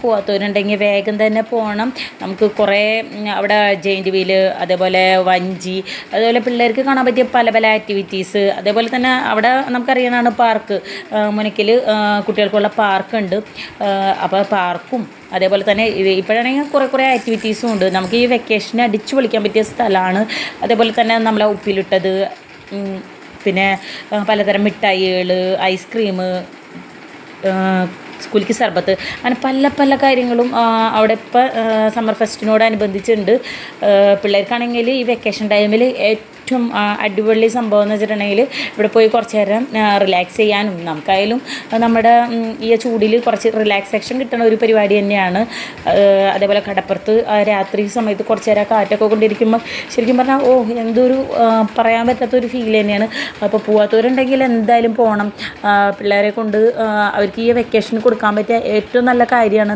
പോകാത്തവരുണ്ടെങ്കിൽ വേഗം തന്നെ പോകണം. നമുക്ക് കുറേ അവിടെ ജെയിൻറ്റ് വീല്, അതേപോലെ വഞ്ചി, അതുപോലെ പിള്ളേർക്ക് കാണാൻ പറ്റിയ പല പല ആക്ടിവിറ്റീസ്, അതേപോലെ തന്നെ അവിടെ നമുക്കറിയാനാണ് പാർക്ക്, മുനക്കിൽ കുട്ടികൾക്കുള്ള പാർക്കുണ്ട്. അപ്പോൾ പാർക്കും അതേപോലെ തന്നെ ഇപ്പോഴാണെങ്കിൽ കുറേ ആക്ടിവിറ്റീസും ഉണ്ട്. നമുക്ക് ഈ വെക്കേഷന് അടിച്ചു പൊളിക്കാൻ പറ്റിയ സ്ഥലമാണ്. അതേപോലെ തന്നെ നമ്മളെ ഉപ്പിലിട്ടത്, പിന്നെ പലതരം മിഠായികൾ, ഐസ്ക്രീം, സ്കൂളിക്ക് സർബത്ത്, അങ്ങനെ പല പല കാര്യങ്ങളും അവിടെ ഇപ്പോൾ സമ്മർ ഫെസ്റ്റിനോടനുബന്ധിച്ചുണ്ട്. പിള്ളേർക്കാണെങ്കിൽ ഈ വെക്കേഷൻ ടൈമിൽ ഏറ്റവും അടിപൊളി സംഭവം എന്ന് വെച്ചിട്ടുണ്ടെങ്കിൽ ഇവിടെ പോയി കുറച്ച് നേരം റിലാക്സ് ചെയ്യാനും നമുക്കായാലും നമ്മുടെ ഈ ചൂടിൽ കുറച്ച് റിലാക്സേഷൻ കിട്ടുന്ന ഒരു പരിപാടി തന്നെയാണ്. അതേപോലെ കടപ്പുറത്ത് രാത്രി സമയത്ത് കുറച്ച് നേരം കാറ്റൊക്കെ കൊണ്ടിരിക്കുമ്പോൾ ശരിക്കും പറഞ്ഞാൽ എന്തൊരു പറയാൻ പറ്റാത്തൊരു ഫീൽ തന്നെയാണ്. അപ്പോൾ പോകാത്തവരുണ്ടെങ്കിൽ എന്തായാലും പോകണം. പിള്ളേരെ കൊണ്ട് അവർക്ക് ഈ വെക്കേഷന് കൊടുക്കാൻ പറ്റിയ ഏറ്റവും നല്ല കാര്യമാണ്